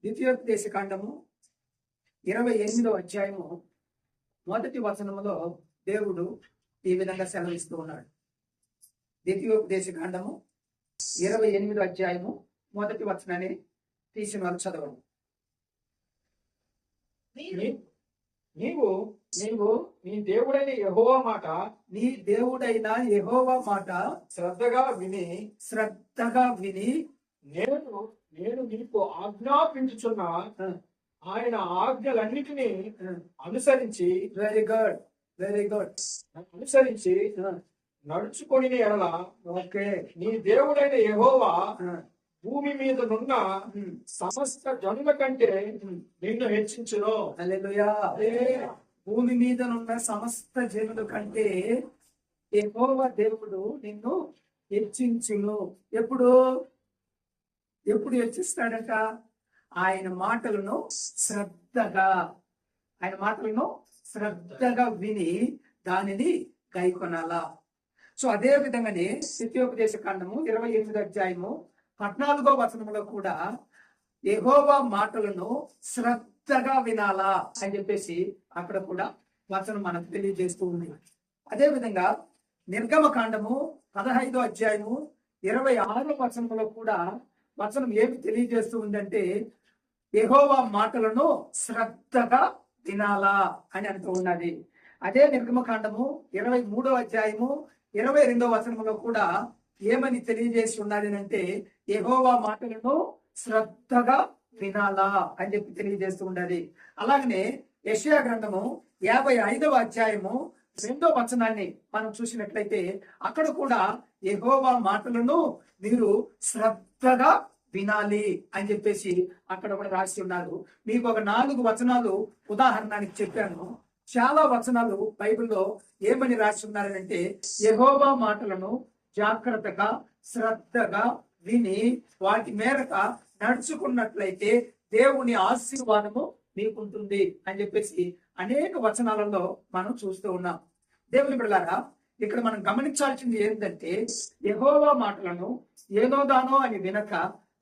ద్వితీయోపదేశ కాండము 28వ అధ్యాయము 1వ వచనములో దేవుడు ఈ విధంగా సెలవిస్తూ ఉన్నాడు. ద్వితీయోపదేశ కాండము 28వ అధ్యాయము 1వ వచనాన్ని తీసిన వాళ్ళు చదవండి. నీవు నీ దేవుడైన యెహోవా మాట శ్రద్ధగా విని నేను నీకు ఆజ్ఞాపించుచున్న ఆయన ఆజ్ఞలన్నిటినీ అనుసరించి వెరీ గుడ్ అనుసరించి నడుచుకొని ఎడల నీ దేవుడైన యెహోవా భూమి మీద నున్న సమస్త జనుల కంటే నిన్ను హెచ్చించును. హల్లెలూయా. భూమి మీద నున్న సమస్త జనుల కంటే యెహోవా దేవుడు నిన్ను హెచ్చించును. ఎప్పుడు హెచ్చిస్తాడట? ఆయన మాటలను శ్రద్ధగా విని దానిని గైకొనాలా. సో అదే విధంగానే ద్వితీయోపదేశ కాండము 28వ అధ్యాయము 14వ వచనంలో కూడా యెహోవా మాటలను శ్రద్ధగా వినాలా అని చెప్పేసి అక్కడ కూడా వచనం మనకు తెలియజేస్తూ ఉంది. అదే విధంగా నిర్గమ కాండము 15వ అధ్యాయము 26వ వచనంలో కూడా వచనం ఏమి తెలియజేస్తూ ఉందంటే యెహోవా మాటలను శ్రద్ధగా వినాలా అని అంటూ ఉన్నది. అదే నిర్గమకాండము 23వ అధ్యాయము 22వ వచనంలో కూడా ఏమని తెలియజేసి ఉన్నది అంటే యెహోవా మాటలను శ్రద్ధగా వినాలా అని చెప్పి తెలియజేస్తూ ఉన్నది. అలాగనే యెషయా గ్రంథము 55వ అధ్యాయము 2వ వచనాన్ని మనం చూసినట్లయితే అక్కడ కూడా యెహోవా మాటలను మీరు శ్రద్ధగా వినాలి అని చెప్పేసి అక్కడ కూడా రాసి ఉన్నారు. మీకు ఒక 4 వచనాలు ఉదాహరణకి చెప్పాను. చాలా వచనాలు బైబిల్లో ఏమని రాసి ఉన్నారంటే యెహోవా మాటలను జాగ్రత్తగా శ్రద్ధగా విని వాటి మేరకు నడుచుకున్నట్లయితే దేవుని ఆశీర్వాదము మీకుంటుంది అని చెప్పేసి అనేక వచనాలలో మనం చూస్తూ ఉన్నాం. దేవుని బిడ్డలారా, ఇక్కడ మనం గమనించాల్సింది ఏంటంటే యెహోవా మాటలను ఏదో దానో అని వినక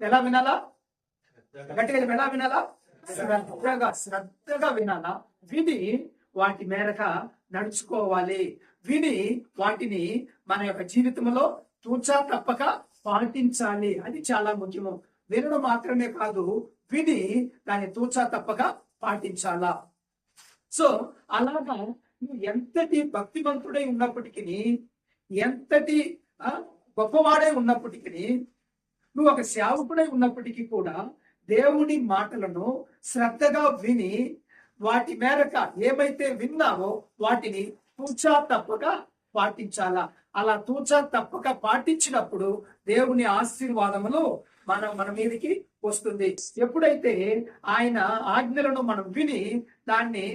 ఎలా వినాలా? గట్టిగా ఎలా వినాలా? శ్రద్ధగా వినాలా. విని వాటి మేరక నడుచుకోవాలి. విని వాటిని మన యొక్క జీవితంలో తూచా తప్పక పాటించాలి. అది చాలా ముఖ్యము. వినడం మాత్రమే కాదు, విని దాన్ని తూచా తప్పక పాటించాలా. సో అలాగా నువ్వు ఎంతటి భక్తివంతుడై ఉన్నప్పటికీ, ఎంతటి గొప్పవాడై ఉన్నప్పటికీ, నువ్వు ఒక సేవకుడై ఉన్నప్పటికీ కూడా దేవుని మాటలను శ్రద్ధగా విని వాటి మేరక ఏమైతే విన్నావో వాటిని తూచా తప్పక పాటించాలా. అలా తూచా తప్పక పాటించినప్పుడు దేవుని ఆశీర్వాదములు మన మీదకి వస్తుంది. ఎప్పుడైతే ఆయన ఆజ్ఞలను మనం విని దాన్ని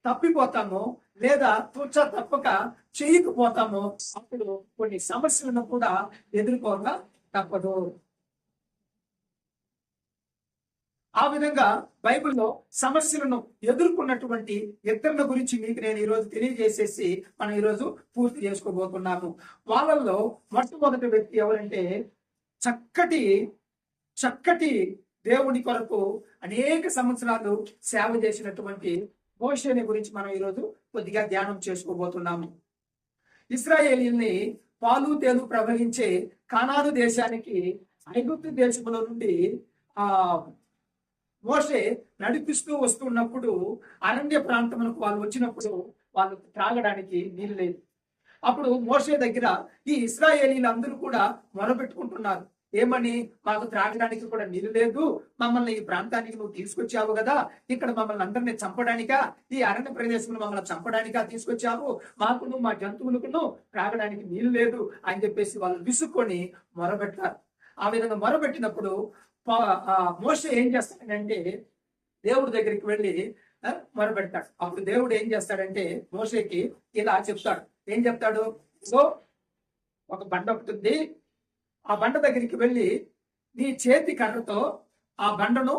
తప్పిపోతామో లేదా తూచా తప్పక చేయకపోతామో అప్పుడు కొన్ని సమస్యలను కూడా ఎదుర్కోక తప్పదు. ఆ విధంగా బైబిల్లో సమస్యలను ఎదుర్కొన్నటువంటి వ్యక్తుల గురించి మీకు నేను ఈరోజు తెలియజేసేసి మనం ఈరోజు పూర్తి చేసుకోబోతున్నాము. వాళ్ళల్లో మొట్టమొదటి వ్యక్తి ఎవరంటే చక్కటి దేవుని కొరకు అనేక సంవత్సరాలు సేవ చేసినటువంటి మోషేని గురించి మనం ఈరోజు కొద్దిగా ధ్యానం చేసుకోబోతున్నాము. ఇశ్రాయేలీల్ని పాలు తేలు ప్రవహించే కానాను దేశానికి ఐగుప్తు దేశంలో నుండి మోషే నడిపిస్తూ వస్తున్నప్పుడు అరణ్య ప్రాంతములకు వాళ్ళు వచ్చినప్పుడు వాళ్ళు త్రాగడానికి నీళ్ళు లేదు. అప్పుడు మోషే దగ్గర ఈ ఇశ్రాయేలీలందరూ కూడా మొరపెట్టుకుంటున్నారు. ఏమని? మాకు త్రాగడానికి కూడా నీళ్ళు లేదు, మమ్మల్ని ఈ ప్రాంతానికి నువ్వు తీసుకొచ్చావు కదా, ఇక్కడ మమ్మల్ని అందరినీ చంపడానికా, ఈ అరణ్య ప్రదేశంలో మమ్మల్ని చంపడానికా తీసుకొచ్చావు, మాకును మా జంతువులకును త్రాగడానికి నీళ్ళు లేదు అని చెప్పేసి వాళ్ళు విసుక్కొని మొరపెట్టారు. ఆ విధంగా మొరపెట్టినప్పుడు మోషే ఏం చేస్తాడంటే దేవుడి దగ్గరికి వెళ్ళి మొరపెడతాడు. అప్పుడు దేవుడు ఏం చేస్తాడంటే మోషేకి ఇలా చెప్తాడు. ఏం చెప్తాడు? ఒక బండ ఒకటి ఉంది, ఆ బండ దగ్గరికి వెళ్ళి నీ చేతి కర్రతో ఆ బండను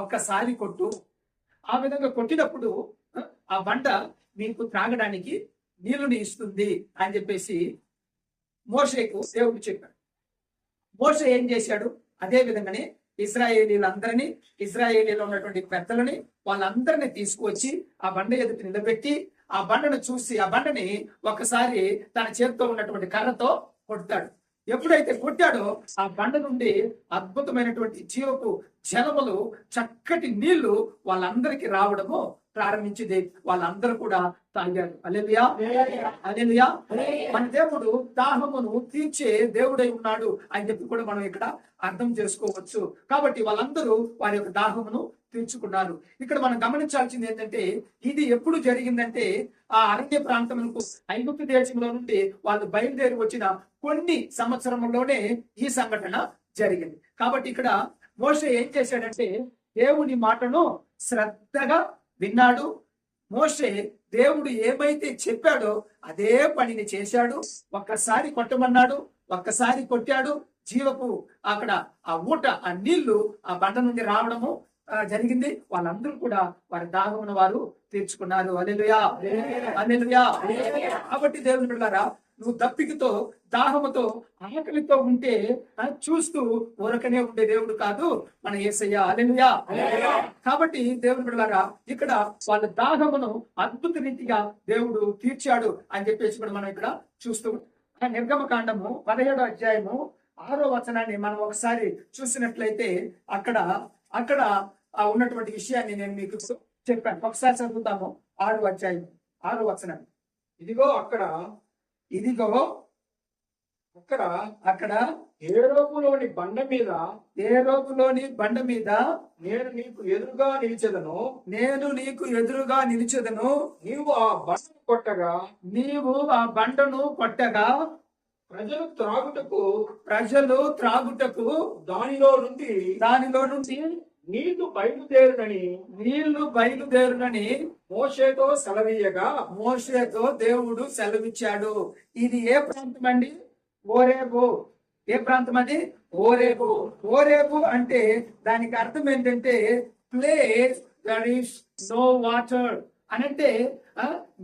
ఒక్కసారి కొట్టు. ఆ విధంగా కొట్టినప్పుడు ఆ బండ మీకు త్రాగడానికి నీళ్ళని ఇస్తుంది అని చెప్పేసి మోషేకు దేవుడు చెప్పాడు. మోషే ఏం చేశాడు? అదే విధంగానే ఇజ్రాయేలీలో ఉన్నటువంటి పెద్దలని వాళ్ళందరినీ తీసుకువచ్చి ఆ బండ ఎదుటి నిలబెట్టి ఆ బండను చూసి ఆ బండని ఒకసారి తన చేతితో ఉన్నటువంటి కర్రతో కొడతాడు. ఎప్పుడైతే కొట్టాడో ఆ బండ నుండి అద్భుతమైనటువంటి జీవపు జలములు, చక్కటి నీళ్లు వాళ్ళందరికీ రావడము ప్రారంభించింది. వాళ్ళందరూ కూడా తాగారు. హల్లెలూయా, హల్లెలూయా. మన దేవుడు దాహమును తీర్చే దేవుడై ఉన్నాడు అని చెప్పి కూడా మనం ఇక్కడ అర్థం చేసుకోవచ్చు. కాబట్టి వాళ్ళందరూ వారి యొక్క దాహమును తీర్చుకున్నారు. ఇక్కడ మనం గమనించాల్సింది ఏంటంటే ఇది ఎప్పుడు జరిగిందంటే ఆ అరణ్య ప్రాంతములకు ఐగుప్తు దేశంలో నుండి వాళ్ళు బయలుదేరి వచ్చిన కొన్ని సంవత్సరంలోనే ఈ సంఘటన జరిగింది. కాబట్టి ఇక్కడ మోషే ఏం చేశాడంటే దేవుని మాటను శ్రద్ధగా విన్నాడు. మోషే దేవుడు ఏమైతే చెప్పాడో అదే పనిని చేశాడు. ఒక్కసారి కొట్టమన్నాడు, ఒక్కసారి కొట్టాడు. జీవపు అక్కడ ఆ ఊట, ఆ నీళ్లు ఆ బండ నుండి రావడము జరిగింది. వాళ్ళందరూ కూడా వారి దాహమును వారు తీర్చుకున్నారు. హల్లెలూయా, హల్లెలూయా. కాబట్టి దేవుని బిడ్డలారా, నువ్వు దప్పికతో, దాహముతో, ఆకలితో ఉంటే చూస్తూ ఊరకనే ఉండే దేవుడు కాదు మన యేసయ్య. హల్లెలూయా. కాబట్టి దేవుని బిడ్డలారా, ఇక్కడ వాళ్ళ దాహమును అద్భుత రీతిగా దేవుడు తీర్చాడు అని చెప్పేసి కూడా మనం ఇక్కడ చూస్తూ నిర్గమకాండము 17వ అధ్యాయము 6వ వచనాన్ని మనం ఒకసారి చూసినట్లయితే అక్కడ ఉన్నటువంటి విషయాన్ని నేను మీకు చెప్పాను. ఒకసారి చదువుతాము. 6వ అధ్యాయం 6వ వచనం. ఇదిగో అక్కడ ఏరోపులోని బండ మీద నేను నీకు ఎదురుగా నిలిచెదను. నీవు ఆ బండను కొట్టగా ప్రజలు త్రాగుటకు దానిలో నుండి నీళ్లు బయలుదేరునని మోషేతో దేవుడు సెలవిచ్చాడు. ఇది ఏ ప్రాంతం అండి? ఓరేబు. ఏ ప్రాంతం అది? ఓరేబు. ఓరేబు అంటే దానికి అర్థం ఏంటంటే place that is no water అనంటే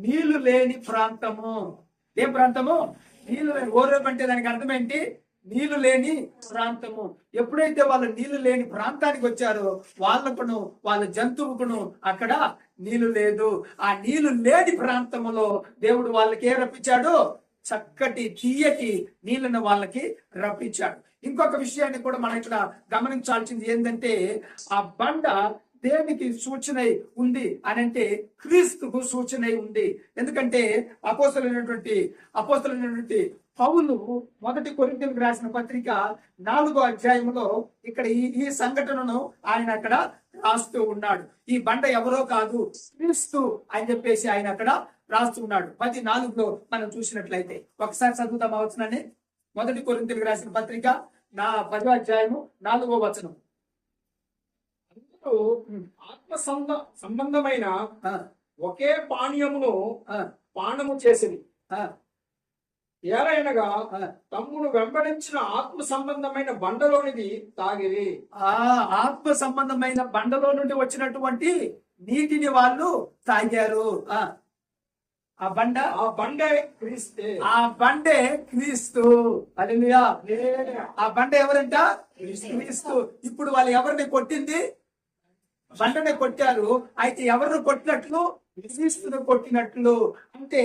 నీళ్లు లేని ప్రాంతము. ఏ ప్రాంతము? నీళ్లు లేని. ఓరేబు అంటే దానికి అర్థం ఏంటి? నీళ్లు లేని ప్రాంతము. ఎప్పుడైతే వాళ్ళు నీళ్లు లేని ప్రాంతానికి వచ్చారో వాళ్ళ జంతువుకును అక్కడ నీళ్లు లేదు. ఆ నీళ్లు లేని ప్రాంతములో దేవుడు వాళ్ళకి ఏ రప్పించాడు? చక్కటి తీయటి నీళ్లను వాళ్ళకి రప్పించాడు. ఇంకొక విషయాన్ని కూడా మనం ఇక్కడ గమనించాల్సింది ఏంటంటే ఆ బండ దేనికి సూచన ఉంది అని అంటే క్రీస్తుకు సూచన ఉంది. ఎందుకంటే అపోస్తలుడైనటువంటి పౌలు 1 కొరింథీయులకు రాసిన పత్రిక 4వ అధ్యాయంలో ఇక్కడ ఈ సంఘటనను ఆయన అక్కడ రాస్తూ ఉన్నాడు. ఈ బండ ఎవరో కాదు, క్రీస్తు అని చెప్పేసి ఆయన అక్కడ రాస్తూ ఉన్నాడు. 14లో మనం చూసినట్లయితే ఒకసారి చదువుతాం ఆ వచనాన్ని. 1 కొరింథీయులకు రాసిన పత్రిక 10వ అధ్యాయము 4వ వచనం. ఆత్మ సంబంధమైన ఒకే పానీయమును పానము చేసింది. ఏలైనగా తమ్మును వెంబడించిన ఆత్మ సంబంధమైన బండలోనిది తాగిరి. ఆత్మ సంబంధమైన బండలో నుండి వచ్చినటువంటి నీటిని వాళ్ళు తాగారు. ఆ బండే క్రీస్తు. హల్లెలూయా. ఆ బండ ఎవరంట? క్రీస్తు. ఇప్పుడు వాళ్ళు ఎవరిని కొట్టింది? బండనే కొట్టారు. అయితే ఎవరిని కొట్టినట్లు? క్రీస్తును కొట్టినట్లు. అంటే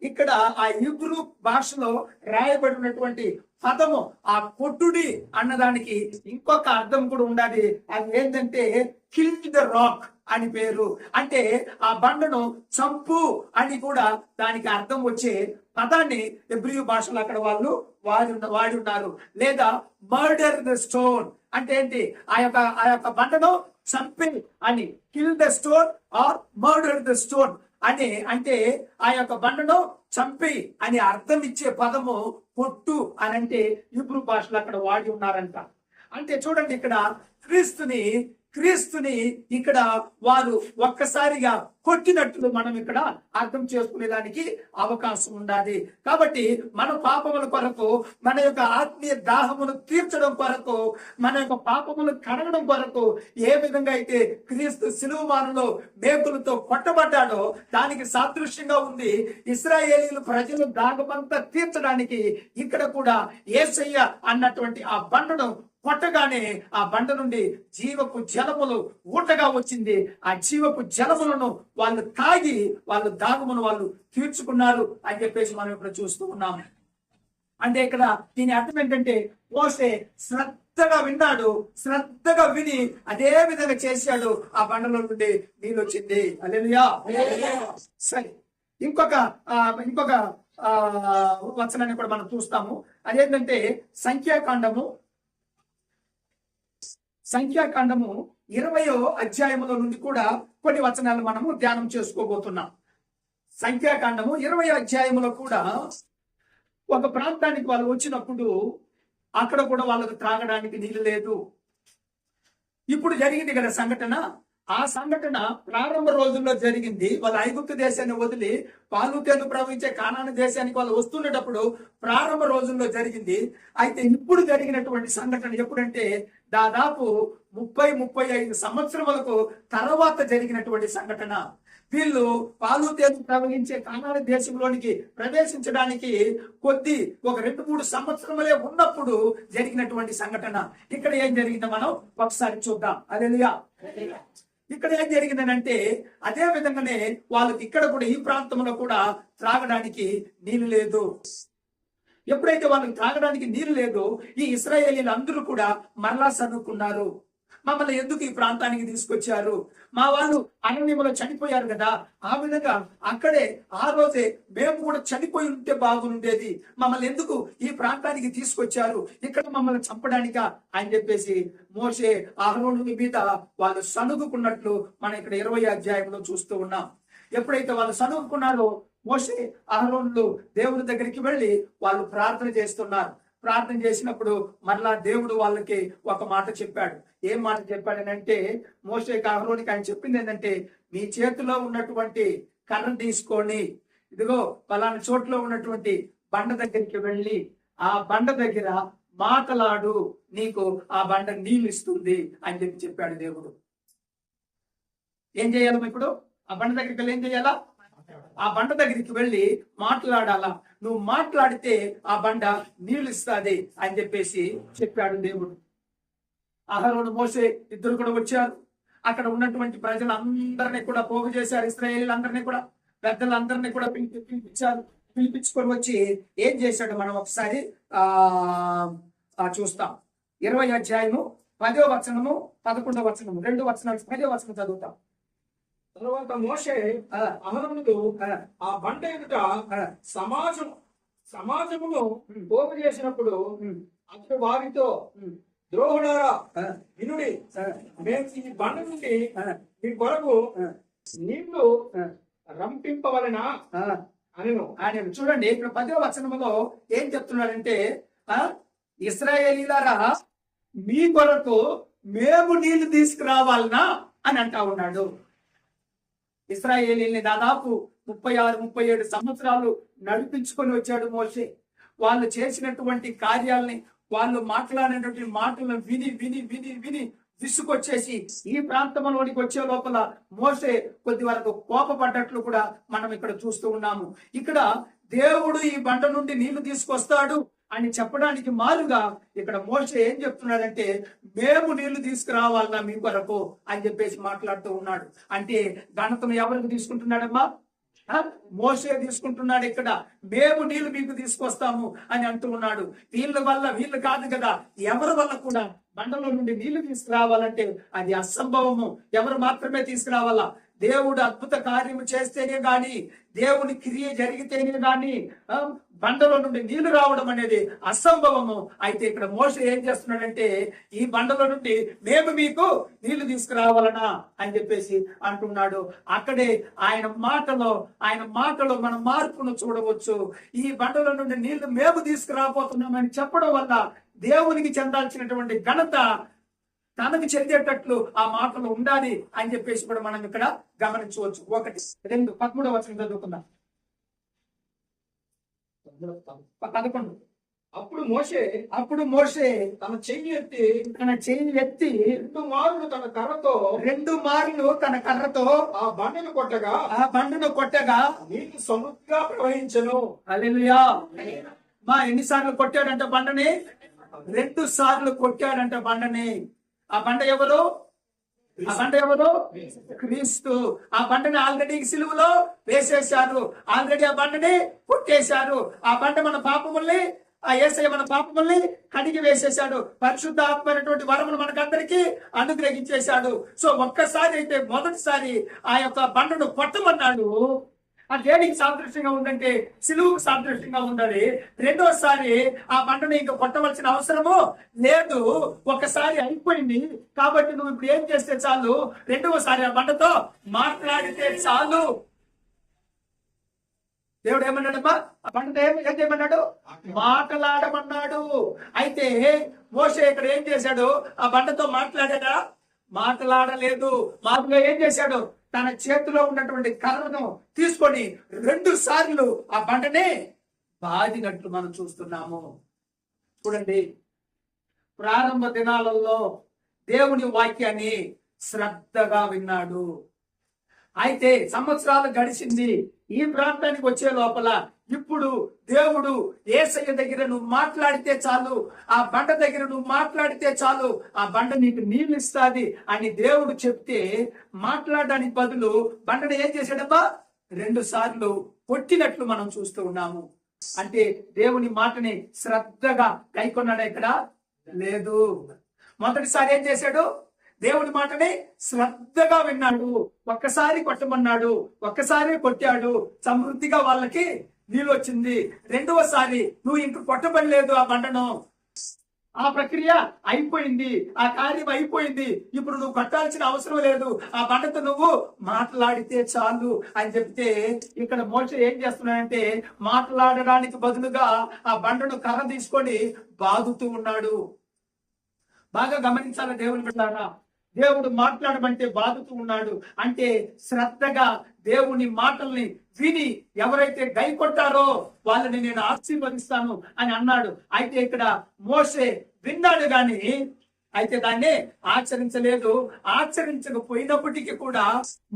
ఇక్కడ ఆ హీబ్రూ భాషలో రాయబడినటువంటి పదము ఆ కొట్టుడి అన్నదానికి ఇంకొక అర్థం కూడా ఉండాలి. అది ఏంటంటే కిల్ ద రాక్ అని పేరు. అంటే ఆ బండను చంపు అని కూడా దానికి అర్థం వచ్చే పదాన్ని హెబ్రీ భాషలో అక్కడ వాళ్ళు వాడి ఉన్నారు. లేదా మర్డర్ ద స్టోన్ అంటే ఏంటి? ఆ యొక్క బండను చంపి అని, kill the stone or murder the stone అని అంటే ఆ యొక్క బండను చంపి అని అర్థం ఇచ్చే పదము పొట్టు అని అంటే హీబ్రూ భాషలో అక్కడ వాడి ఉన్నారంట. అంటే చూడండి, ఇక్కడ క్రీస్తుని ఇక్కడ వారు ఒక్కసారిగా కొట్టినట్లు మనం ఇక్కడ అర్థం చేసుకునేదానికి అవకాశం ఉండాలి. కాబట్టి మన పాపముల కొరకు, మన యొక్క ఆత్మీయ దాహమును తీర్చడం కొరకు, మన యొక్క పాపములు కడగడం కొరకు ఏ విధంగా అయితే క్రీస్తు సిలువ మానులో మేకులతో కొట్టబడ్డాడో దానికి సాదృశ్యంగా ఉంది. ఇశ్రాయేలీయులు ప్రజలు దాహమంతా తీర్చడానికి ఇక్కడ కూడా యేసయ్య అన్నటువంటి ఆ బండను కొట్టగానే ఆ బండ నుండి జీవపు జలములు ఊటగా వచ్చింది. ఆ జీవపు జలములను వాళ్ళు తాగి వాళ్ళు దాహమును వాళ్ళు తీర్చుకున్నారు అని చెప్పేసి మనం ఇప్పుడు చూస్తూ ఉన్నాము. అంటే ఇక్కడ దీని అర్థం ఏంటంటే మోషే శ్రద్ధగా విన్నాడు, శ్రద్ధగా విని అదే విధంగా చేశాడు. ఆ బండలో నుండి నీళ్ళు వచ్చింది. హల్లెలూయా. సరే, ఇంకొక వచనాన్ని కూడా మనం చూస్తాము. అదేంటంటే సంఖ్యాకాండము 20వ అధ్యాయములో నుండి కూడా కొన్ని వచనాలు మనము ధ్యానం చేసుకోబోతున్నాం. సంఖ్యాకాండము 20వ అధ్యాయములో కూడా ఒక ప్రాంతానికి వాళ్ళు వచ్చినప్పుడు అక్కడ కూడా వాళ్ళకు త్రాగడానికి నీళ్ళు లేదు. ఇప్పుడు జరిగింది కదా సంఘటన. ఆ సంఘటన ప్రారంభ రోజుల్లో జరిగింది. వాళ్ళు ఐగుప్తు దేశాన్ని వదిలి పాలు తేనె ప్రవహించే కానాను దేశానికి వాళ్ళు వస్తున్నప్పుడు ప్రారంభ రోజుల్లో జరిగింది. అయితే ఇప్పుడు జరిగినటువంటి సంఘటన ఎప్పుడంటే దాదాపు 35 సంవత్సరములకు తర్వాత జరిగినటువంటి సంఘటన. వీళ్ళు పాలు తేనె ప్రవహించే కానాను దేశంలోనికి ప్రవేశించడానికి ఒక 2-3 సంవత్సరములే ఉన్నప్పుడు జరిగినటువంటి సంఘటన. ఇక్కడ ఏం జరిగిందో మనం ఒకసారి చూద్దాం. హల్లెలూయా. ఇక్కడ ఏం జరిగిందనంటే అదే విధంగానే వాళ్ళకి ఇక్కడ కూడా ఈ ప్రాంతంలో కూడా త్రాగడానికి నీళ్లు లేదు. ఎప్పుడైతే వాళ్ళకి త్రాగడానికి నీళ్లు లేదో ఈ ఇశ్రాయేలీలు అందరూ కూడా మరలా సన్నుకున్నారు. మమ్మల్ని ఎందుకు ఈ ప్రాంతానికి తీసుకొచ్చారు? మా వాళ్ళు అరణ్యంలో చనిపోయారు కదా, ఆ విధంగా అక్కడే ఆ రోజే మేము కూడా చనిపోయి ఉంటే బాగుండేది. మమ్మల్ని ఎందుకు ఈ ప్రాంతానికి తీసుకొచ్చారు? ఇక్కడ మమ్మల్ని చంపడానికా అని చెప్పేసి మోషే అహరోను మీద వాళ్ళు సనుగుకున్నట్లు మనం ఇక్కడ 20వ అధ్యాయంలో చూస్తూ ఉన్నాం. ఎప్పుడైతే వాళ్ళు సనుగుకున్నారో మోషే అహరోనులు దేవుని దగ్గరికి వెళ్ళి వాళ్ళు ప్రార్థన చేస్తున్నారు. ప్రార్థన చేసినప్పుడు మరలా దేవుడు వాళ్ళకి ఒక మాట చెప్పాడు. ఏం మాట చెప్పాడనంటే మోషేకి అహరోనికి ఆయన చెప్పింది ఏంటంటే, మీ చేతిలో ఉన్నటువంటి కర్ర తీసుకొని ఇదిగో పలానా చోట్ల ఉన్నటువంటి బండ దగ్గరికి వెళ్ళి ఆ బండ దగ్గర మాటలాడు, నీకు ఆ బండ నీళ్ళు ఇస్తుంది అని చెప్పాడు దేవుడు. ఏం చేయాలి ఇప్పుడు? ఆ బండ దగ్గరికి వెళ్ళి ఏం చేయాలా? ఆ బండ దగ్గరికి వెళ్ళి మాట్లాడాలా. నువ్వు మాట్లాడితే ఆ బండ నీళ్ళు ఇస్తుంది అని చెప్పేసి చెప్పాడు దేవుడు. అహరోను మోషే ఇద్దరు కూడా వచ్చారు. అక్కడ ఉన్నటువంటి ప్రజలందరినీ కూడా పోగు చేశారు. ఇశ్రాయేలీలందరినీ కూడా పెద్దలందరినీ కూడా పిలిపించారు. పిలిపించుకొని వచ్చి ఏం చేశాడు మనం ఒకసారి చూస్తాం. 20వ అధ్యాయము 10వ వచనము 11వ వచనము 2 వచనాలు 10వ వచనం చదువుతాం. తర్వాత మోషే అహరోనులు ఆ బండ ఎదుట సమాజమును పోగు చేసినప్పుడు అతడు వారితో, ద్రోహులారా వినుడి, మేము ఈ బండ నుండి మీ కొరకు నీళ్లు రంపింపవలెనా అని. చూడండి ఇక్కడ 10వ వచనములో ఏం చెప్తున్నాడంటే, ఇశ్రాయేలీలారా మీ కొరకు మేము నీళ్లు తీసుకురావాలనా అని అంటా ఉన్నాడు. ఇశ్రాయేలీని దాదాపు 36-37 సంవత్సరాలు నడిపించుకొని వచ్చాడు మోషే. వాళ్ళు చేసినటువంటి కార్యాలని, వాళ్ళు మాట్లాడినటువంటి మాటలను విని విని విని విని విసుకొచ్చేసి ఈ ప్రాంతంలోనికి వచ్చే లోపల మోషే కొద్ది వరకు కోపపడ్డట్లు కూడా మనం ఇక్కడ చూస్తూ ఉన్నాము. ఇక్కడ దేవుడు ఈ బండ నుండి నీళ్లు తీసుకొస్తాడు అని చెప్పడానికి మారుగా ఇక్కడ మోషే ఏం చెప్తున్నాడంటే, మేము నీళ్లు తీసుకురావాలన్నా మీ కొరకు అని చెప్పేసి మాట్లాడుతూ ఉన్నాడు. అంటే ఘనతను ఎవరికి తీసుకుంటున్నాడమ్మా? మోషే తీసుకుంటున్నాడు. ఇక్కడ మేము నీళ్లు మీకు తీసుకొస్తాము అని అంటూ ఉన్నాడు. వీళ్ళు కాదు కదా, ఎవరి వల్ల కూడా బండలో నుండి నీళ్లు తీసుకురావాలంటే అది అసంభవము. ఎవరు మాత్రమే తీసుకురావాలా? దేవుడు అద్భుత కార్యము చేస్తేనే గాని, దేవుని క్రియ జరిగితేనే గాని బండలో నుండి నీళ్లు రావడం అనేది అసంభవము. అయితే ఇక్కడ మోషే ఏం చేస్తున్నాడంటే, ఈ బండలో నుండి మేము మీకు నీళ్లు తీసుకురావాలనా అని చెప్పేసి అంటున్నాడు. అక్కడే ఆయన మాటలో మన మార్పును చూడవచ్చు. ఈ బండలో నుండి నీళ్లు మేము తీసుకురాబోతున్నామని చెప్పడం వల్ల దేవునికి చెందాల్సినటువంటి ఘనత తనకు చెందేటట్లు ఆ మాటలు ఉండాలి అని చెప్పేసి కూడా మనం ఇక్కడ గమనించవచ్చు. 1-2 13వ వచనం చదువుకుందాం. 11. అప్పుడు మోషే తన చెయ్యి ఎత్తి 2 మార్లు తన కర్రతో ఆ బండను కొట్టగా నీళ్లు సమృద్ధిగా ప్రవహించను. హల్లెలూయా. ఎన్నిసార్లు కొట్టాడంట బండని? 2 సార్లు కొట్టాడంట బండని. ఆ బండ ఎవరు? ఆ బండ ఎవరు? క్రీస్తు. ఆ బండని ఆల్రెడీ సిలువలో వేసేశారు, ఆల్రెడీ ఆ బండని కొట్టేశారు. ఆ బండ మన పాపముల్ని, ఆ యేసయ్య మన పాపముల్ని కడిగి వేసేశాడు. పరిశుద్ధ ఆత్మైనటువంటి వరములు మనకందరికీ అనుగ్రహించేశాడు. సో ఒక్కసారి అయితే, మొదటిసారి ఆ యొక్క బండను కొట్టమన్నాడు. అది దేనికి సాదృశ్యంగా ఉందంటే సిలువుకు సాదృశ్యంగా ఉండాలి. రెండోసారి ఆ బండను ఇంకా కొట్టవలసిన అవసరము లేదు, ఒకసారి అయిపోయింది. కాబట్టి నువ్వు ఇప్పుడు ఏం చేస్తే చాలు, రెండవసారి ఆ బండతో మాట్లాడితే చాలు. దేవుడు ఏమన్నాడమ్మా? ఆ బండతో ఏం చేయమన్నాడు? మాట్లాడమన్నాడు. అయితే మోషే ఇక్కడ ఏం చేశాడు? ఆ బండతో మాట్లాడాడా? మాట్లాడలేదు. మామూలుగా ఏం చేశాడు? తన చేతిలో ఉన్నటువంటి కర్రను తీసుకొని 2 సార్లు ఆ బండనే బాదినట్లు మనం చూస్తున్నాము. చూడండి, ప్రారంభ దినాలలో దేవుని వాక్యాన్ని శ్రద్ధగా విన్నాడు. అయితే సంవత్సరాలు గడిచింది. ఈ ప్రాంతానికి వచ్చే లోపల ఇప్పుడు దేవుడు యేసయ్య దగ్గర నువ్వు మాట్లాడితే చాలు, ఆ బండ దగ్గర నువ్వు మాట్లాడితే చాలు, ఆ బండ నీకు నీళ్ళు ఇస్తాది అని దేవుడు చెప్తే, మాట్లాడడానికి బదులు బండను ఏం చేశాడమ్మా? 2 సార్లు కొట్టినట్లు మనం చూస్తూ ఉన్నాము. అంటే దేవుని మాటని శ్రద్ధగా గైకొన్నాడా? ఇక్కడ లేదు. మొదటిసారి ఏం చేశాడు? దేవుడి మాటని శ్రద్ధగా విన్నాడు. ఒక్కసారి కొట్టమన్నాడు, ఒక్కసారి కొట్టాడు, సమృద్ధిగా వాళ్ళకి నీళ్ళు వచ్చింది. రెండవసారి నువ్వు ఇంక కొట్టబడలేదు ఆ బండను, ఆ ప్రక్రియ అయిపోయింది, ఆ కార్యం అయిపోయింది, ఇప్పుడు నువ్వు కొట్టాల్సిన అవసరం లేదు, ఆ బండతో నువ్వు మాట్లాడితే చాలు అని చెప్తే, ఇక్కడ మోషే ఏం చేస్తున్నాడంటే మాట్లాడడానికి బదులుగా ఆ బండను కర్ర తీసుకొని బాదుతూ ఉన్నాడు. బాగా గమనించాలి దేవుని బిడ్డలారా, దేవుడు మాట్లాడమంటే బాదుతూ ఉన్నాడు. అంటే శ్రద్ధగా దేవుని మాటల్ని విని ఎవరైతే గైకొట్టారో వాళ్ళని నేను ఆశీర్వదిస్తాను అని అన్నాడు. అయితే ఇక్కడ మోషే విన్నాడు గాని అయితే దాన్ని ఆచరించలేదు. ఆచరించకపోయినప్పటికీ కూడా,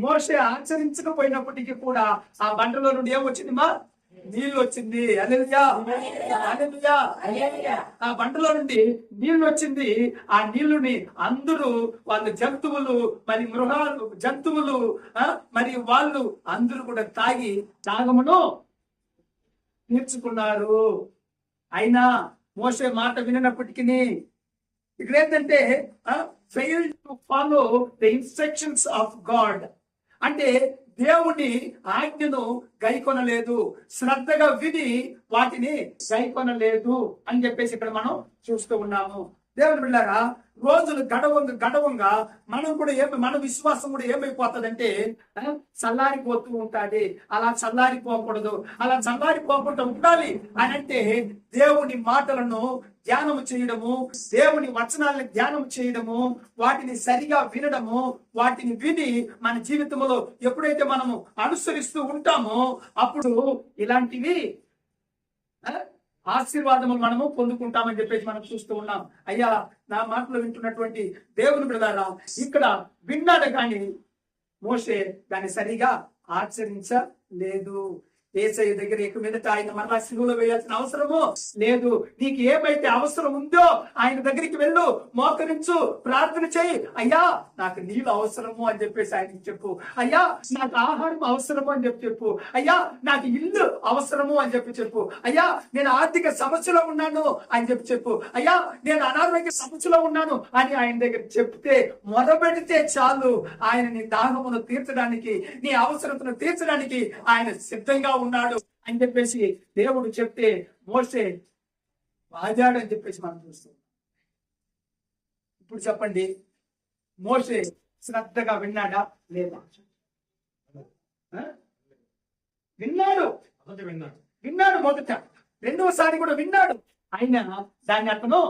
మోషే ఆచరించకపోయినప్పటికీ కూడా ఆ బండలో నుండి ఏమొచ్చింది? మా నీళ్ళు వచ్చింది. హల్లెలూయా, హల్లెలూయా. ఆ బండలో నుండి నీళ్లు వచ్చింది. ఆ నీళ్లుని అందరూ, వాళ్ళు జంతువులు, మరి మృగాలు, జంతువులు, మరి వాళ్ళు అందరూ కూడా తాగి దాహమును తీర్చుకున్నారు. అయినా మోషే మాట వినప్పటికీ ఇక్కడ ఏంటంటే fail to follow the instructions of God. అంటే దేవుని ఆజ్ఞను గైకొనలేదు, శ్రద్ధగా విని వాటిని గైకొనలేదు అని చెప్పేసి ఇక్కడ మనం చూస్తూ ఉన్నాము. దేవుని బిడ్డలారా, రోజులు గడవంగా మనం కూడా మన విశ్వాసం కూడా ఏమైపోతుందంటే చల్లారిపోతూ ఉంటాది. అలా చల్లారిపోకూడదు. అలా చల్లారిపోకుండా ఉండాలి అని అంటే దేవుని మాటలను ధ్యానము చేయడము, దేవుని వచనాలను ధ్యానం చేయడము, వాటిని సరిగా వినడము, వాటిని విని మన జీవితంలో ఎప్పుడైతే మనము అనుసరిస్తూ ఉంటామో అప్పుడు ఇలాంటివి ఆశీర్వాదములు మనము పొందుకుంటామని చెప్పేసి మనం చూస్తూ ఉన్నాం. అయ్యా, నా మాటలు వింటున్నటువంటి దేవుని బిడ్డలారా, ఇక్కడ విన్నాడు కానీ మోషే దాన్ని సరిగా ఆచరించలేదు. యేసయ్య దగ్గర ఇక మీదట ఆయన మరలా సిలువలో వేయాల్సిన అవసరము లేదు. నీకు ఏమైతే అవసరం ఉందో ఆయన దగ్గరికి వెళ్ళు, మోకరించు, ప్రార్థన చేయి. అయ్యా, నాకు నీళ్ళు అవసరము అని చెప్పేసి ఆయనకి చెప్పు. అయ్యా, నాకు ఆహారం అవసరము అని చెప్పు. అయ్యా, నాకు ఇల్లు అవసరము అని చెప్పు. అయ్యా, నేను ఆర్థిక సమస్యలో ఉన్నాను అని చెప్పు. అయ్యా, నేను అనారోగ్య సమస్యలో ఉన్నాను అని ఆయన దగ్గర చెప్తే, మొదపెడితే చాలు, ఆయన నీ దాహమును తీర్చడానికి, నీ అవసరతను తీర్చడానికి ఆయన సిద్ధంగా ఉన్నాడు అని చెప్పేసి దేవుడు చెప్తే మోషే బాధాడు అని చెప్పేసి మనం చూస్తాం. ఇప్పుడు చెప్పండి, మోషే శ్రద్ధగా విన్నాడా లేదా? విన్నాడు మొదట, రెండవసారి కూడా విన్నాడు. ఆయన దాన్ని అతను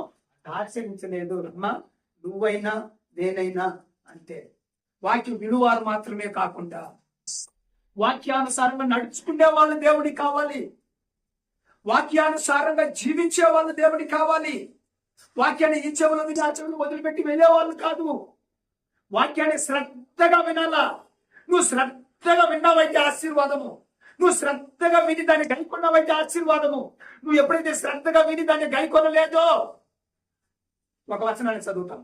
ఆచరించలేదు. అమ్మా, నువ్వైనా నేనైనా అంతే. వాక్యం వినువారు మాత్రమే కాకుండా వాక్యానుసారంగా నడుచుకునే వాళ్ళు దేవుడి కావాలి, వాక్యానుసారంగా జీవించే వాళ్ళు దేవుడి కావాలి. వాక్యాన్ని ఈ చెవులు విని ఆ చెవులు వదిలిపెట్టి వెళ్ళే వాళ్ళు కాదు. వాక్యాన్ని శ్రద్ధగా వినాలా. నువ్వు శ్రద్ధగా విన్నావైతే ఆశీర్వాదము, నువ్వు శ్రద్ధగా విని దాన్ని గైకొన్నావైతే ఆశీర్వాదము. నువ్వు ఎప్పుడైతే శ్రద్ధగా విని దాన్ని గైకొనలేదో ఒక వచనాన్ని చదువుతాం.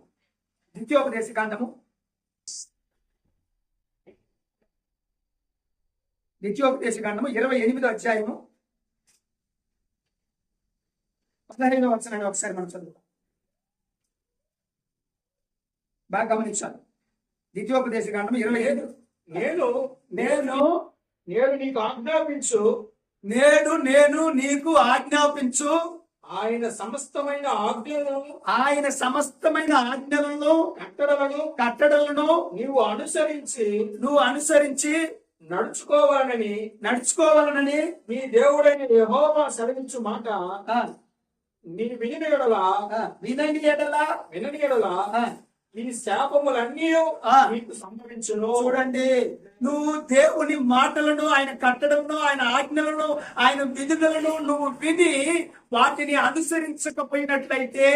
ద్వితీయోపదేశ కాండము 28వ అధ్యాయము 15వ వచనాన్ని ఒకసారి మనం చదువుతాం. బాగా గమనించాలి. ద్వితీయోపదేశ కాండము 25. నేను నేను నేను నీకు ఆజ్ఞాపించు నేను నీకు ఆజ్ఞాపించు ఆయన సమస్తమైన ఆజ్ఞలను ఆయన సమస్తమైన ఆజ్ఞలను కట్టడలను నువ్వు అనుసరించి నడుచుకోవాలనని నీ దేవుడైన యెహోవా సెలవించు మాట వినని ఎడల ఈ శాపములన్నీ నీకు సంభవించును. చూడండి, నువ్వు దేవుని మాటలను, ఆయన కట్టడలను, ఆయన ఆజ్ఞలను, ఆయన విధులను నువ్వు విని వాటిని అనుసరించకపోయినట్లయితే,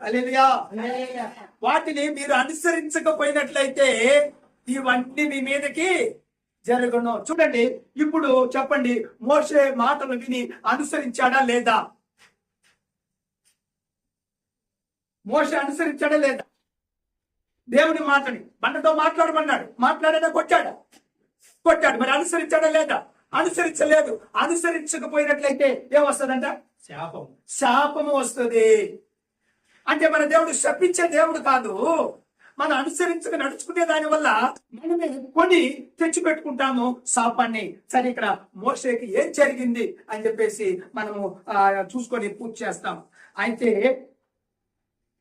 హల్లెలూయా, వాటిని మీరు అనుసరించకపోయినట్లయితే ఇవన్నీ మీ మీదకి జరుగును. చూడండి, ఇప్పుడు చెప్పండి, మోషే మాటలు విని అనుసరించాడా లేదా? మోషే అనుసరించాడా లేదా? దేవుని మాటని బండతో మాట్లాడమన్నాడు, మాట్లాడాడా? కొట్టాడు. మరి అనుసరించాడా లేదా? అనుసరించలేదు. అనుసరించకపోయినట్లయితే ఏమొస్తుందంట? శాపము వస్తుంది. అంటే మన దేవుడు శపించే దేవుడు కాదు. మనం అనుసరించక నడుచుకునే దాని వల్ల మనమే కొని తెచ్చిపెట్టుకుంటాము శాపాన్ని. సరే, ఇక్కడ మోషేకి ఏం జరిగింది అని చెప్పేసి మనము చూసుకొని పూర్తి చేస్తాం. అయితే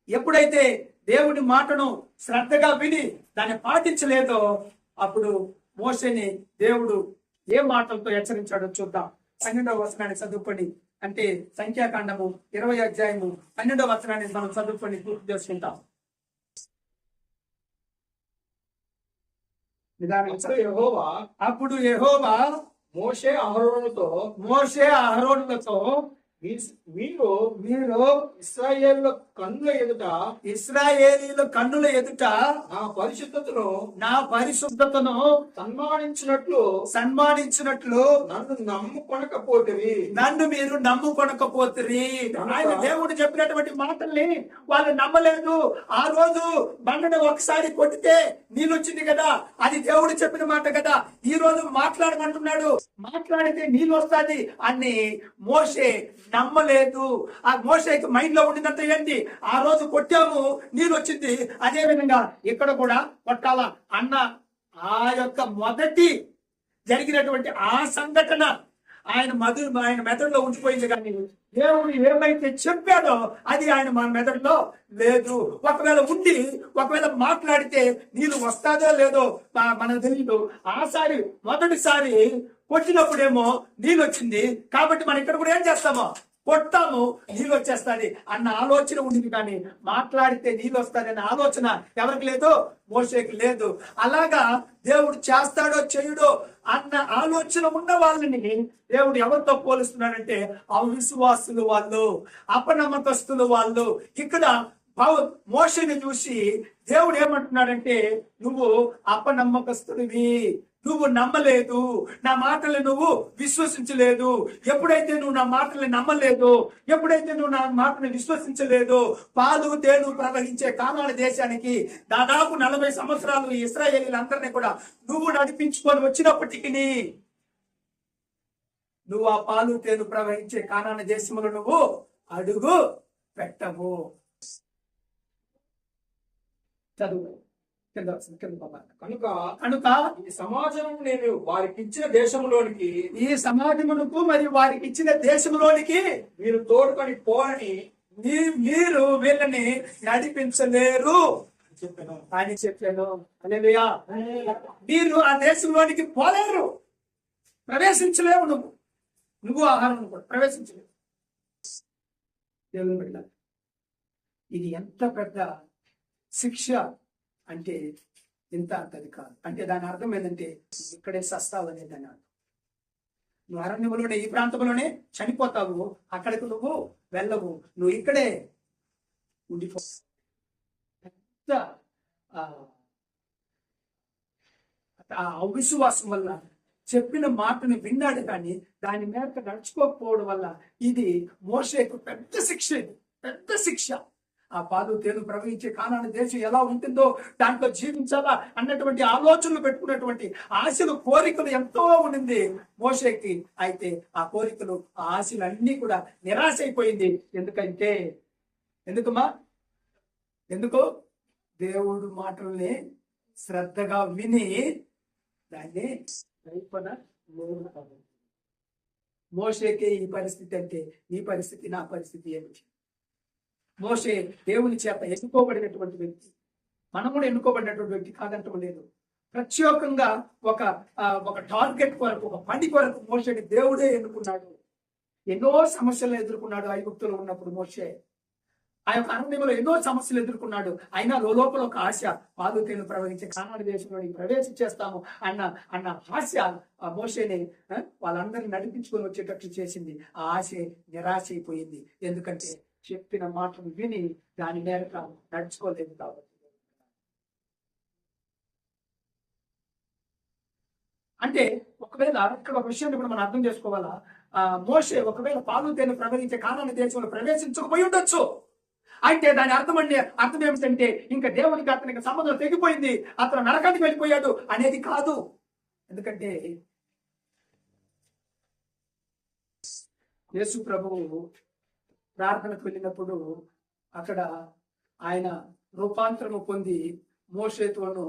ఎప్పుడైతే దేవుని మాటను శ్రద్ధగా విని దాన్ని పాటించలేదో అప్పుడు మోషేని దేవుడు ఏ మాటలతో హెచ్చరించాడో చూద్దాం. 12వ వచనాన్ని చదువుకొని, అంటే సంఖ్యాకాండము 20వ అధ్యాయము 12వ వచనాన్ని మనం చదువుకొని పూర్తి చేసుకుంటాం. అప్పుడు యెహోవా మోషే అహరోనులతో మీరు ఇశ్రాయేలు కన్నుల ఎదుట నా పరిశుద్ధతను సన్మానించినట్లు నన్ను మీరు నమ్ముకొనకపోతిరి. ఆయన దేవుడు చెప్పినటువంటి మాటల్ని వాళ్ళు నమ్మలేదు. ఆ రోజు బండను ఒకసారి కొట్టితే నీళ్ళు వచ్చింది కదా, అది దేవుడు చెప్పిన మాట కదా. ఈ రోజు మాట్లాడమంటున్నాడు, మాట్లాడితే నీళ్ళు వస్తుంది అని మోషే నమ్మలేదు. ఆ మోషేకి మైండ్ లో ఉండినంత ఏంటి, ఆ రోజు కొట్టాము నీళ్ళు వచ్చింది, అదే విధంగా ఇక్కడ కూడా కొట్టాల అన్న ఆ యొక్క మొదటి జరిగినటువంటి ఆ సంఘటన ఆయన మెదడులో ఉండిపోయింది. కానీ దేవుడు ఏమైతే చెప్పాడో అది ఆయన మన మెదడులో లేదు. ఒకవేళ మాట్లాడితే నీళ్ళు వస్తాదో లేదో మనకు తెలియదు. మొదటిసారి కొట్టినప్పుడేమో నీళ్ళు వచ్చింది కాబట్టి మనం ఇక్కడ కూడా ఏం చేస్తామో కొట్టాము, నీళ్ళు వచ్చేస్తుంది అన్న ఆలోచన ఉండింది. కానీ మాట్లాడితే నీళ్ళు వస్తుంది అన్న ఆలోచన ఎవరికి లేదు? మోషేకి లేదు. అలాగా దేవుడు చేస్తాడో చేయడో అన్న ఆలోచన ఉన్న వాళ్ళని దేవుడు ఎవరితో పోలుస్తున్నాడంటే అవిశ్వాసులు వాళ్ళు, అపనమ్మకస్తులు వాళ్ళు. ఇక్కడ మోషేని చూసి దేవుడు ఏమంటున్నాడంటే, నువ్వు అపనమ్మకస్తుడివి, నువ్వు నమ్మలేదు, నా మాటలు నువ్వు విశ్వసించలేదు. ఎప్పుడైతే నువ్వు నా మాటలు నమ్మలేదు, ఎప్పుడైతే నువ్వు నా మాటను విశ్వసించలేదు, పాలు తేనె ప్రవహించే కానాను దేశానికి దాదాపు 40 సంవత్సరాలు ఇశ్రాయేలీలందరినీ కూడా నువ్వు నడిపించుకొని వచ్చినప్పటికీ నువ్వు ఆ పాలు తేనె ప్రవహించే కానాను దేశంలో నువ్వు అడుగు పెట్టవు. చదువు కనుక ఈ సమాజం నేను వారికి ఇచ్చిన దేశంలోనికి, ఈ సమాజమునకు మరి వారికి ఇచ్చిన దేశంలోనికి మీరు తోడుకొని పోని మీరు వీళ్ళని నడిపించలేరు అని చెప్పాను. హల్లెలూయా. మీరు ఆ దేశంలోనికి పోలేరు, ప్రవేశించలేవు. నువ్వు ఆహారం కూడా ప్రవేశించలేవు. దేవుని బిడ్డ, ఇది ఎంత పెద్ద శిక్ష అంటే ఇంత అంతది కాదు. అంటే దాని అర్థం ఏంటంటే ఇక్కడే సస్తావు అనేది దాని అర్థం. నువ్వు అరణ్యంలోనే, ఈ ప్రాంతంలోనే చనిపోతావు, అక్కడికి నువ్వు వెళ్ళవు, నువ్వు ఇక్కడే ఉండిపో. ఆ అవిశ్వాసం వల్ల చెప్పిన మాటను విన్నాడు కానీ దాని మేరకు నడుచుకోకపోవడం వల్ల ఇది మోషేకు పెద్ద శిక్ష. ఆ పాలు తేలు ప్రవహించే కానాను దేశం ఎలా ఉంటుందో దాంట్లో జీవించాలా అన్నటువంటి ఆలోచనలు పెట్టుకున్నటువంటి ఆశలు కోరికలు ఎంతో ఉండింది మోషేకి. అయితే ఆ కోరికలు ఆ ఆశలు అన్ని కూడా నిరాశ అయిపోయింది. ఎందుకమ్మా? ఎందుకు? దేవుడు మాటల్ని శ్రద్ధగా విని దాన్ని కైకొన లేదు. మోషేకే ఈ పరిస్థితి అంటే నీ పరిస్థితి, నా పరిస్థితి ఏమిటి? మోషే దేవుని చేత ఎన్నుకోబడినటువంటి వ్యక్తి. మనం కూడా ఎన్నుకోబడినటువంటి వ్యక్తి కాదంటూ లేదు. ప్రత్యేకంగా ఒక టార్గెట్ కొరకు, ఒక పని కొరకు మోషేని దేవుడే ఎన్నుకున్నాడు. ఎన్నో సమస్యలను ఎదుర్కొన్నాడు ఐగుప్తులో ఉన్నప్పుడు మోషే. ఆ యొక్క అరణ్యంలో ఎన్నో సమస్యలు ఎదుర్కొన్నాడు. అయినా లోపల ఒక ఆశ, పాలు తేలు ప్రవహించే కానాను దేశంలోని ప్రవేశించేస్తాము అన్న ఆశ ఆ మోషేని వాళ్ళందరినీ నడిపించుకొని వచ్చేటట్లు చేసింది. ఆ ఆశ నిరాశ అయిపోయింది. ఎందుకంటే చెప్పిన మాటను విని దాని మేరకు నడుచుకోలేదు కాబట్టి. అంటే ఒకవేళ ఇక్కడ ఒక విషయాన్ని కూడా మనం అర్థం చేసుకోవాలా. మోషే ఒకవేళ పాలు తేలు ప్రవహించే కానాను దేశంలో ప్రవేశించకపోయి ఉండొచ్చు. అయితే దాని అర్థం ఏమిటంటే ఇంకా దేవునికి అతనికి సంబంధం తెగిపోయింది, అతను నరకానికి వెళ్ళిపోయాడు అనేది కాదు. ఎందుకంటే యేసు ప్రభువు ప్రార్థనకు వెళ్ళినప్పుడు అక్కడ ఆయన రూపాంతరము పొంది మోషేతోనూ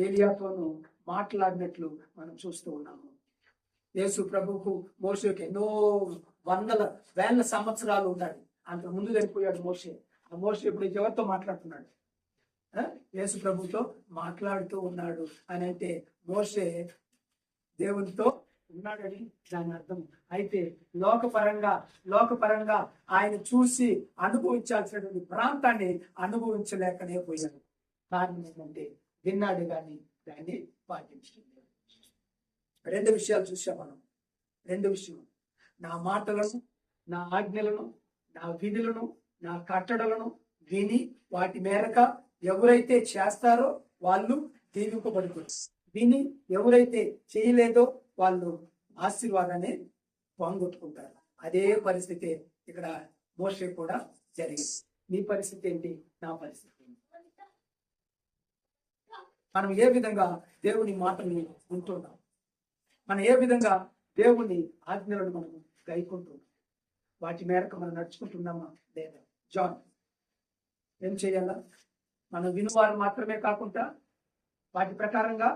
ఏలియాతోనూ మాట్లాడినట్లు మనం చూస్తూ ఉన్నాము. యేసు ప్రభువుకు మోషేకి ఎన్నో వేల సంవత్సరాలు ఉన్నాయి. అంత ముందు వెళ్ళిపోయాడు మోషే. ఆ మోషే ఇప్పుడు ఎవరితో మాట్లాడుతున్నాడు? యేసు ప్రభుతో మాట్లాడుతూ ఉన్నాడు అని అంటే మోషే దేవునితో ఉన్నాడని దాని అర్థం. అయితే లోకపరంగా ఆయన చూసి అనుభవించాల్సినటువంటి ప్రాంతాన్ని అనుభవించలేకనే పోయాడు. కారణం ఏంటంటే విన్నాడు కానీ దాన్ని పాటించలేదు. రెండు విషయాలు చూసాం మనం. రెండు విషయాలు, నా మాటలను, నా ఆజ్ఞలను, నా విధులను, నా కట్టడలను విని వాటి మేరక ఎవరైతే చేస్తారో వాళ్ళు దీవింపబడుతుంది. విని ఎవరైతే చేయలేదో వాళ్ళు ఆశీర్వాదాన్ని పొంగొట్టుకుంటారు. అదే పరిస్థితి ఇక్కడ మోషే కూడా జరిగింది. నీ పరిస్థితి ఏంటి? నా పరిస్థితి ఏంటి? మనం ఏ విధంగా దేవుని మాటల్ని ఉంటున్నాం? మనం ఏ విధంగా దేవుని ఆజ్ఞలను మనం గైకుంటున్నాం? వాటి మేరకు మనం నడుచుకుంటున్నామా లేదా? జాన్ ఏం చేయాలా? మనం వినువారు మాత్రమే కాకుండా వాటి ప్రకారంగా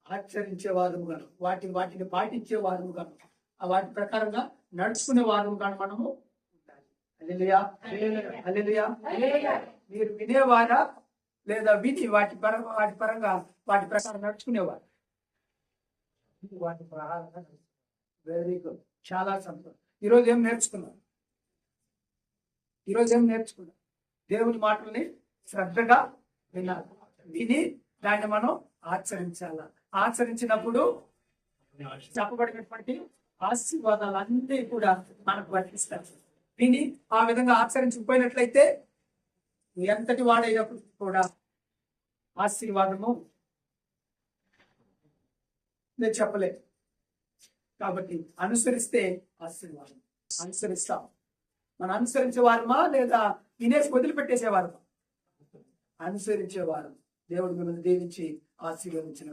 ఆచరించే వారు గాను, వాటిని పాటించే వారు గాను, వాటి ప్రకారంగా నడుచుకునే వారు గాను మనము ఉండాలి. హల్లెలూయా, హల్లెలూయా. మీరు వినేవారా లేదా విని వాటి ప్రకారం నడుచుకునేవారు? వాటి ప్రకారంగా. వెరీ గుడ్, చాలా సంతోషం. ఈరోజు ఏం నేర్చుకున్నాం? దేవుని మాటల్ని శ్రద్ధగా వినాలి. విని దాన్ని మనం ఆచరించాల. ఆచరించినప్పుడు చెప్పబడినటువంటి ఆశీర్వాదాలు అన్నీ కూడా మనకు వర్తిస్తాయి. విని ఆ విధంగా ఆచరించకపోయినట్లయితే ఎంతటి వాడైనప్పుడు కూడా ఆశీర్వాదము నేను చెప్పలేదు. కాబట్టి అనుసరిస్తే ఆశీర్వాదం. అనుసరిస్తాం. మనం అనుసరించేవారమా లేదా వినేసి వదిలిపెట్టేసేవారమా? అనుసరించేవారు. దేవుడు మిమ్మల్ని దీవించి ఆశీర్వదించిన